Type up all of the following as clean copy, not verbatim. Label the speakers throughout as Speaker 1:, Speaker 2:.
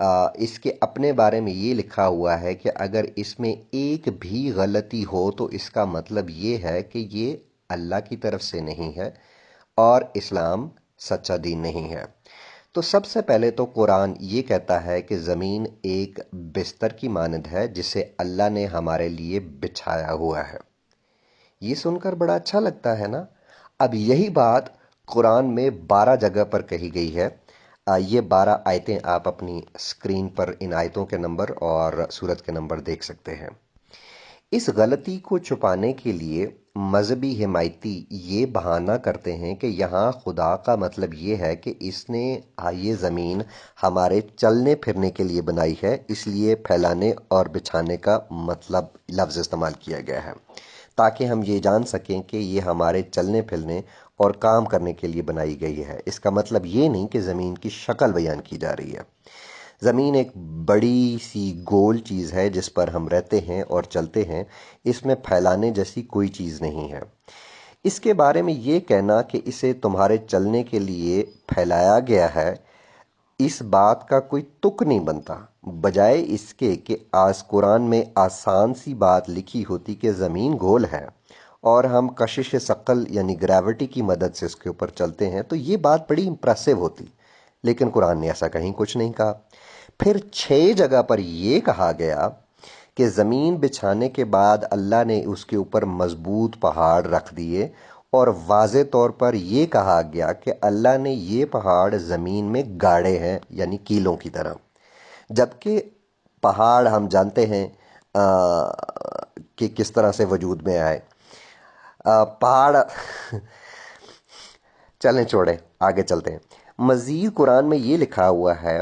Speaker 1: اس کے اپنے بارے میں یہ لکھا ہوا ہے کہ اگر اس میں ایک بھی غلطی ہو تو اس کا مطلب یہ ہے کہ یہ اللہ کی طرف سے نہیں ہے اور اسلام سچا دین نہیں ہے۔ تو سب سے پہلے تو قرآن یہ کہتا ہے کہ زمین ایک بستر کی مانند ہے جسے اللہ نے ہمارے لیے بچھایا ہوا ہے۔ یہ سن کر بڑا اچھا لگتا ہے نا؟ اب یہی بات قرآن میں 12 جگہ پر کہی گئی ہے۔ یہ 12 آیتیں آپ اپنی اسکرین پر ان آیتوں کے نمبر اور سورت کے نمبر دیکھ سکتے ہیں۔ اس غلطی کو چھپانے کے لیے مذہبی حمایتی یہ بہانہ کرتے ہیں کہ یہاں خدا کا مطلب یہ ہے کہ اس نے یہ زمین ہمارے چلنے پھرنے کے لیے بنائی ہے، اس لیے پھیلانے اور بچھانے کا مطلب لفظ استعمال کیا گیا ہے تاکہ ہم یہ جان سکیں کہ یہ ہمارے چلنے پھرنے اور کام کرنے کے لیے بنائی گئی ہے۔ اس کا مطلب یہ نہیں کہ زمین کی شکل بیان کی جا رہی ہے۔ زمین ایک بڑی سی گول چیز ہے جس پر ہم رہتے ہیں اور چلتے ہیں، اس میں پھیلانے جیسی کوئی چیز نہیں ہے۔ اس کے بارے میں یہ کہنا کہ اسے تمہارے چلنے کے لیے پھیلایا گیا ہے، اس بات کا کوئی تک نہیں بنتا، بجائے اس کے کہ قرآن میں آسان سی بات لکھی ہوتی کہ زمین گول ہے اور ہم کشش ثقل یعنی گریوٹی کی مدد سے اس کے اوپر چلتے ہیں، تو یہ بات بڑی امپریسو ہوتی، لیکن قرآن نے ایسا کہیں کچھ نہیں کہا۔ پھر 6 جگہ پر یہ کہا گیا کہ زمین بچھانے کے بعد اللہ نے اس کے اوپر مضبوط پہاڑ رکھ دیے، اور واضح طور پر یہ کہا گیا کہ اللہ نے یہ پہاڑ زمین میں گاڑے ہیں، یعنی کیلوں کی طرح، جبکہ پہاڑ ہم جانتے ہیں کہ کس طرح سے وجود میں آئے۔ پہاڑ چلیں چھوڑیں، آگے چلتے ہیں۔ مزید قرآن میں یہ لکھا ہوا ہے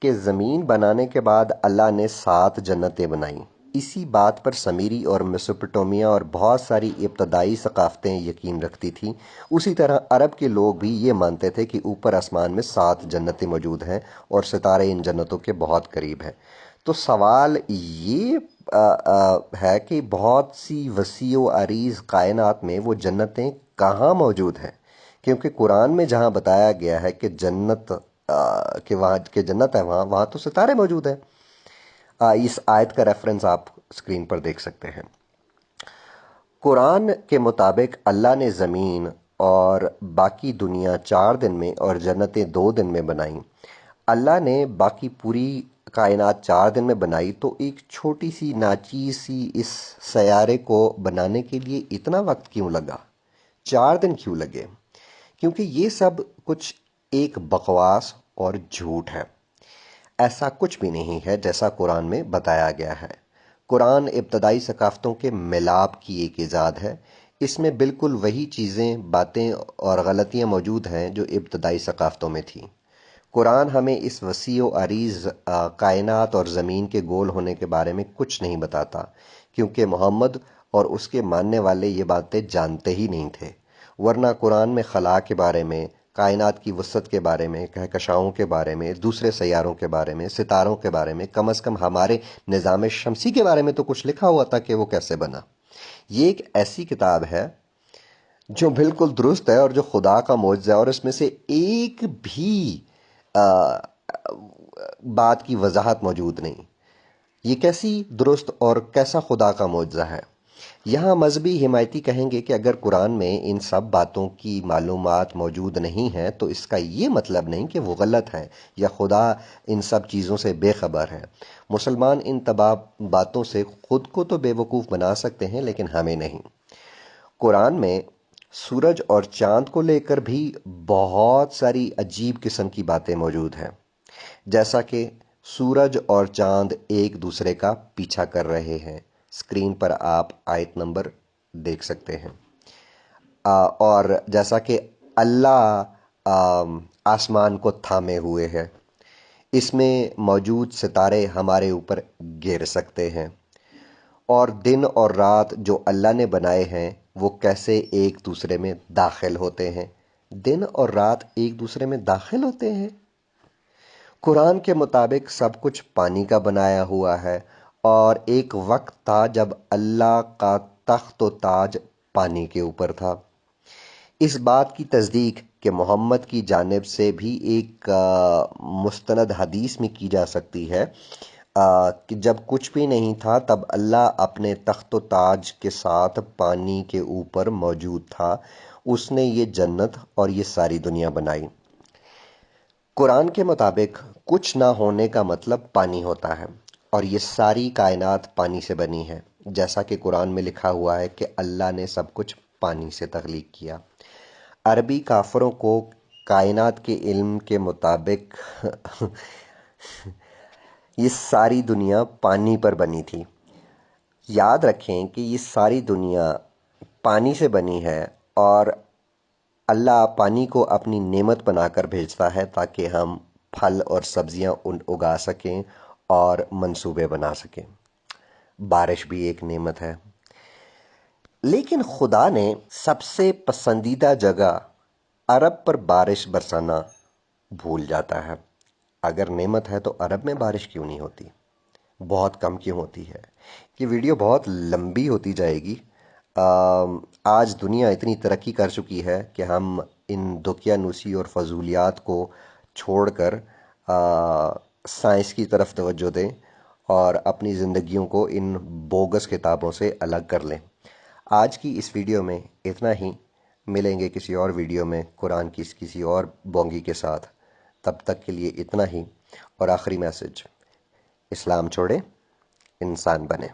Speaker 1: کہ زمین بنانے کے بعد اللہ نے 7 جنتیں بنائیں۔ اسی بات پر سمیری اور میسوپوٹیمیا اور بہت ساری ابتدائی ثقافتیں یقین رکھتی تھیں۔ اسی طرح عرب کے لوگ بھی یہ مانتے تھے کہ اوپر آسمان میں 7 جنتیں موجود ہیں اور ستارے ان جنتوں کے بہت قریب ہیں۔ تو سوال یہ ہے کہ بہت سی وسیع و عریض کائنات میں وہ جنتیں کہاں موجود ہیں؟ کیونکہ قرآن میں جہاں بتایا گیا ہے کہ جنت کہ وہاں کہ جنت ہے، وہاں تو ستارے موجود ہیں۔ اس آیت کا ریفرنس آپ اسکرین پر دیکھ سکتے ہیں۔ قرآن کے مطابق اللہ نے زمین اور باقی دنیا 4 دن میں اور جنتیں 2 دن میں بنائیں۔ اللہ نے باقی پوری کائنات 4 دن میں بنائی، تو ایک چھوٹی سی ناچیز سی اس سیارے کو بنانے کے لیے اتنا وقت کیوں لگا؟ 4 دن کیوں لگے؟ کیونکہ یہ سب کچھ ایک بکواس اور جھوٹ ہے۔ ایسا کچھ بھی نہیں ہے جیسا قرآن میں بتایا گیا ہے۔ قرآن ابتدائی ثقافتوں کے ملاپ کی ایک ایجاد ہے۔ اس میں بالکل وہی چیزیں، باتیں اور غلطیاں موجود ہیں جو ابتدائی ثقافتوں میں تھیں۔ قرآن ہمیں اس وسیع و عریض کائنات اور زمین کے گول ہونے کے بارے میں کچھ نہیں بتاتا، کیونکہ محمد اور اس کے ماننے والے یہ باتیں جانتے ہی نہیں تھے، ورنہ قرآن میں خلا کے بارے میں، کائنات کی وسعت کے بارے میں، کہکشاؤں کے بارے میں، دوسرے سیاروں کے بارے میں، ستاروں کے بارے میں، کم از کم ہمارے نظام شمسی کے بارے میں تو کچھ لکھا ہوا تھا کہ وہ کیسے بنا۔ یہ ایک ایسی کتاب ہے جو بالکل درست ہے اور جو خدا کا معجزہ ہے، اور اس میں سے ایک بھی بات کی وضاحت موجود نہیں۔ یہ کیسی درست اور کیسا خدا کا معجزہ ہے؟ یہاں مذہبی حمایتی کہیں گے کہ اگر قرآن میں ان سب باتوں کی معلومات موجود نہیں ہیں تو اس کا یہ مطلب نہیں کہ وہ غلط ہے یا خدا ان سب چیزوں سے بے خبر ہے۔ مسلمان ان تمام باتوں سے خود کو تو بے وقوف بنا سکتے ہیں، لیکن ہمیں نہیں۔ قرآن میں سورج اور چاند کو لے کر بھی بہت ساری عجیب قسم کی باتیں موجود ہیں، جیسا کہ سورج اور چاند ایک دوسرے کا پیچھا کر رہے ہیں۔ اسکرین پر آپ آیت نمبر دیکھ سکتے ہیں۔ اور جیسا کہ اللہ آسمان کو تھامے ہوئے ہے، اس میں موجود ستارے ہمارے اوپر گر سکتے ہیں، اور دن اور رات جو اللہ نے بنائے ہیں وہ کیسے ایک دوسرے میں داخل ہوتے ہیں۔ دن اور رات ایک دوسرے میں داخل ہوتے ہیں؟ قرآن کے مطابق سب کچھ پانی کا بنایا ہوا ہے، اور ایک وقت تھا جب اللہ کا تخت و تاج پانی کے اوپر تھا۔ اس بات کی تصدیق کہ محمد کی جانب سے بھی ایک مستند حدیث میں کی جا سکتی ہے کہ جب کچھ بھی نہیں تھا تب اللہ اپنے تخت و تاج کے ساتھ پانی کے اوپر موجود تھا، اس نے یہ جنت اور یہ ساری دنیا بنائی۔ قرآن کے مطابق کچھ نہ ہونے کا مطلب پانی ہوتا ہے، اور یہ ساری کائنات پانی سے بنی ہے، جیسا کہ قرآن میں لکھا ہوا ہے کہ اللہ نے سب کچھ پانی سے تخلیق کیا۔ عربی کافروں کو کائنات کے علم کے مطابق یہ ساری دنیا پانی پر بنی تھی۔ یاد رکھیں کہ یہ ساری دنیا پانی سے بنی ہے، اور اللہ پانی کو اپنی نعمت بنا کر بھیجتا ہے تاکہ ہم پھل اور سبزیاں اگا سکیں اور منصوبے بنا سکیں۔ بارش بھی ایک نعمت ہے، لیکن خدا نے سب سے پسندیدہ جگہ عرب پر بارش برسانا بھول جاتا ہے۔ اگر نعمت ہے تو عرب میں بارش کیوں نہیں ہوتی؟ بہت کم کیوں ہوتی ہے؟ یہ ویڈیو بہت لمبی ہوتی جائے گی۔ آج دنیا اتنی ترقی کر چکی ہے کہ ہم ان دقیانوسی اور فضولیات کو چھوڑ کر سائنس کی طرف توجہ دیں اور اپنی زندگیوں کو ان بوگس کتابوں سے الگ کر لیں۔ آج کی اس ویڈیو میں اتنا ہی، ملیں گے کسی اور ویڈیو میں قرآن کی کسی اور بونگی کے ساتھ۔ تب تک کے لیے اتنا ہی، اور آخری میسج: اسلام چھوڑیں، انسان بنیں۔